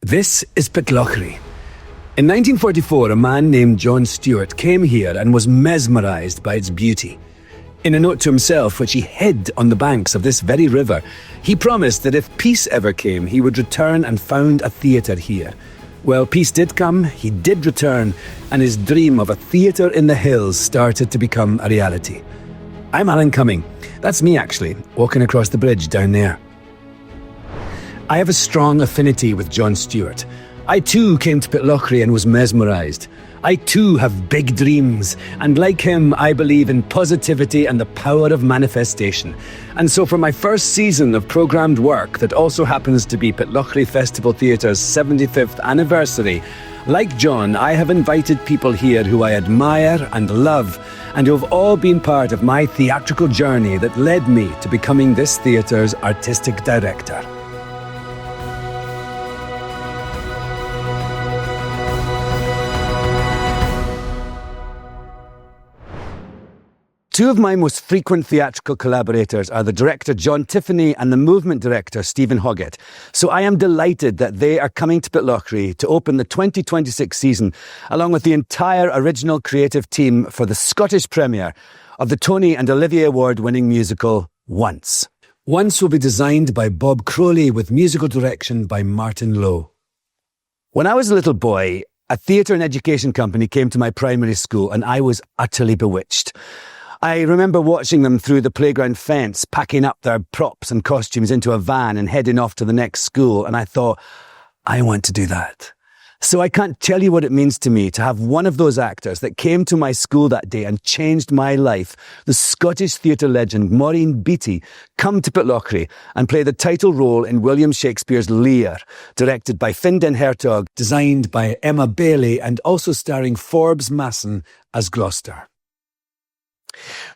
This is Pitlochry. In 1944, a man named John Stewart came here and was mesmerised by its beauty. In a note to himself, which he hid on the banks of this very river, he promised that if peace ever came, he would return and found a theatre here. Well, peace did come, he did return, and his dream of a theatre in the hills started to become a reality. I'm Alan Cumming. That's me, actually, walking across the bridge down there. I have a strong affinity with John Stewart. I too came to Pitlochry and was mesmerised. I too have big dreams, and like him, I believe in positivity and the power of manifestation. And so for my first season of programmed work that also happens to be Pitlochry Festival Theatre's 75th anniversary, like John, I have invited people here who I admire and love, and who have all been part of my theatrical journey that led me to becoming this theatre's artistic director. Two of my most frequent theatrical collaborators are the director John Tiffany and the movement director Stephen Hoggett. So I am delighted that they are coming to Pitlochry to open the 2026 season, along with the entire original creative team for the Scottish premiere of the Tony and Olivier Award-winning musical Once. Once will be designed by Bob Crowley with musical direction by Martin Lowe. When I was a little boy, a theatre and education company came to my primary school and I was utterly bewitched. I remember watching them through the playground fence, packing up their props and costumes into a van and heading off to the next school, and I thought, I want to do that. So I can't tell you what it means to me to have one of those actors that came to my school that day and changed my life, the Scottish theatre legend Maureen Beattie, come to Pitlochry and play the title role in William Shakespeare's Lear, directed by Finn Den Hertog, designed by Emma Bailey, and also starring Forbes Masson as Gloucester.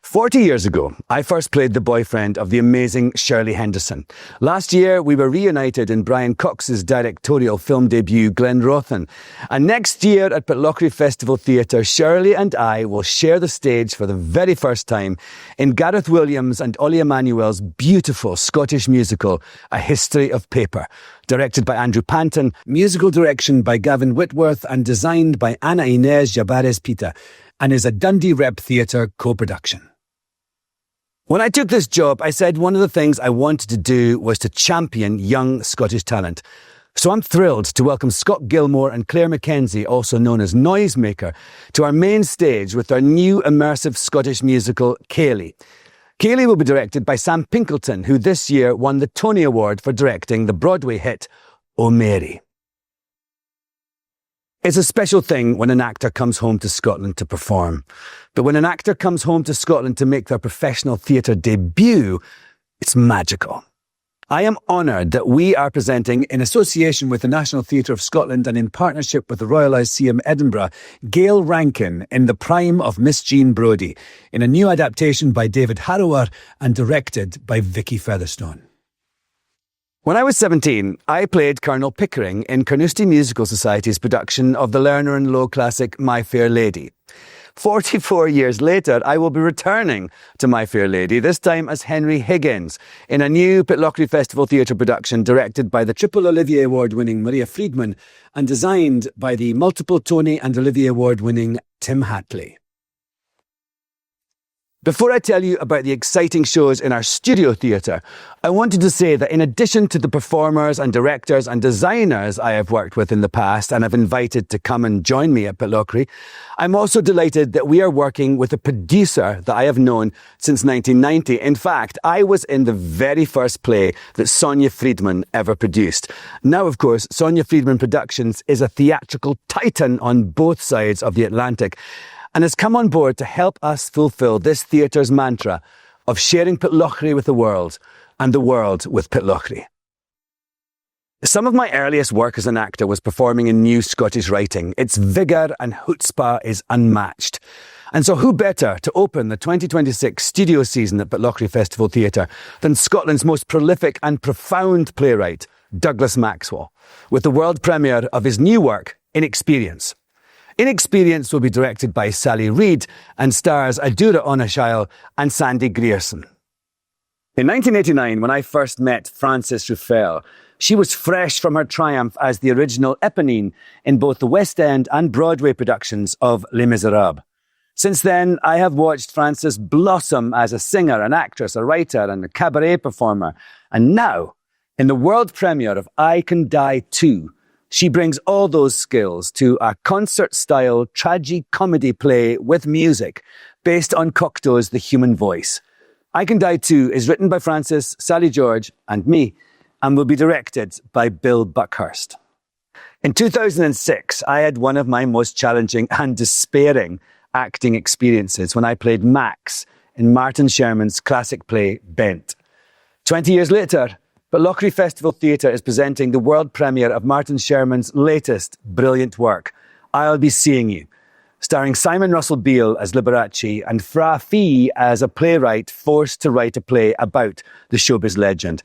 40 years ago, I first played the boyfriend of the amazing Shirley Henderson. Last year, we were reunited in Brian Cox's directorial film debut, Glenrothan. And next year at Pitlochry Festival Theatre, Shirley and I will share the stage for the very first time in Gareth Williams and Ollie Emanuel's beautiful Scottish musical, A History of Paper, directed by Andrew Panton, musical direction by Gavin Whitworth, and designed by Ana Inés Jabares Pita, and is a Dundee Rep Theatre co-production. When I took this job, I said one of the things I wanted to do was to champion young Scottish talent. So I'm thrilled to welcome Scott Gilmore and Claire Mackenzie, also known as Noisemaker, to our main stage with their new immersive Scottish musical, Ceilidh. Ceilidh will be directed by Sam Pinkleton, who this year won the Tony Award for directing the Broadway hit, O Mary. It's a special thing when an actor comes home to Scotland to perform. But when an actor comes home to Scotland to make their professional theatre debut, it's magical. I am honoured that we are presenting, in association with the National Theatre of Scotland and in partnership with the Royal Lyceum Edinburgh, Gail Rankin in the prime of Miss Jean Brodie, in a new adaptation by David Harrower and directed by Vicky Featherstone. When I was 17, I played Colonel Pickering in Carnoustie Musical Society's production of the Lerner and Lowe classic My Fair Lady. 44 years later, I will be returning to My Fair Lady, this time as Henry Higgins, in a new Pitlochry Festival Theatre production directed by the Triple Olivier Award-winning Maria Friedman and designed by the multiple Tony and Olivier Award-winning Tim Hatley. Before I tell you about the exciting shows in our studio theatre, I wanted to say that in addition to the performers and directors and designers I have worked with in the past and have invited to come and join me at Pitlochry, I'm also delighted that we are working with a producer that I have known since 1990. In fact, I was in the very first play that Sonia Friedman ever produced. Now, of course, Sonia Friedman Productions is a theatrical titan on both sides of the Atlantic, and has come on board to help us fulfil this theatre's mantra of sharing Pitlochry with the world and the world with Pitlochry. Some of my earliest work as an actor was performing in new Scottish writing. Its vigour and chutzpah is unmatched. And so who better to open the 2026 studio season at Pitlochry Festival Theatre than Scotland's most prolific and profound playwright, Douglas Maxwell, with the world premiere of his new work, Inexperience. Inexperience will be directed by Sally Reid and stars Adura Onashile and Sandy Grierson. In 1989, when I first met Francis Ruffel, She was fresh from her triumph as the original Eponine in both the West End and Broadway productions of Les Miserables. Since then, I have watched Frances blossom as a singer, an actress, a writer, and a cabaret performer. And now, in the world premiere of I Can Die Too, she brings all those skills to a concert-style tragi-comedy play with music based on Cocteau's The Human Voice. I Can Die Too is written by Frances, Sally George, and me, and will be directed by Bill Buckhurst. In 2006, I had one of my most challenging and despairing acting experiences when I played Max in Martin Sherman's classic play Bent. 20 years later, Pitlochry Festival Theatre is presenting the world premiere of Martin Sherman's latest brilliant work, I'll Be Seeing You, starring Simon Russell Beale as Liberace and Fra Fee as a playwright forced to write a play about the showbiz legend.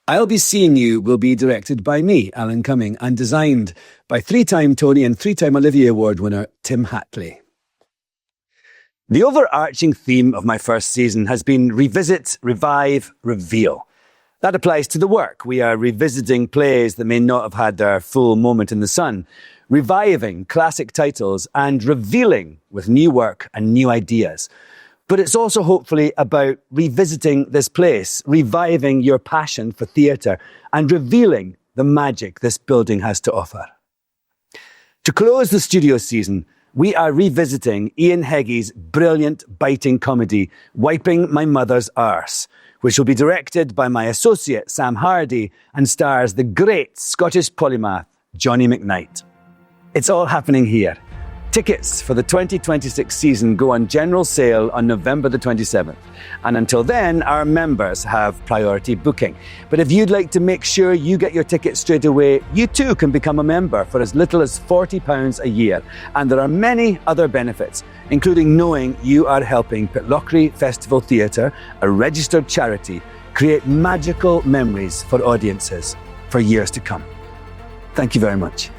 I'll Be Seeing You will be directed by me, Alan Cumming, and designed by three-time Tony and three-time Olivier Award winner Tim Hatley. The overarching theme of my first season has been revisit, revive, reveal. That applies to the work. We are revisiting plays that may not have had their full moment in the sun, reviving classic titles and revealing with new work and new ideas. But it's also hopefully about revisiting this place, reviving your passion for theatre and revealing the magic this building has to offer. To close the studio season, we are revisiting Ian Heggie's brilliant, biting comedy, Wiping My Mother's Arse, which will be directed by my associate, Sam Hardy, and stars the great Scottish polymath, Johnny McKnight. It's all happening here. Tickets for the 2026 season go on general sale on November the 27th. And until then, our members have priority booking. But if you'd like to make sure you get your tickets straight away, you too can become a member for as little as £40 a year. And there are many other benefits, including knowing you are helping Pitlochry Festival Theatre, a registered charity, create magical memories for audiences for years to come. Thank you very much.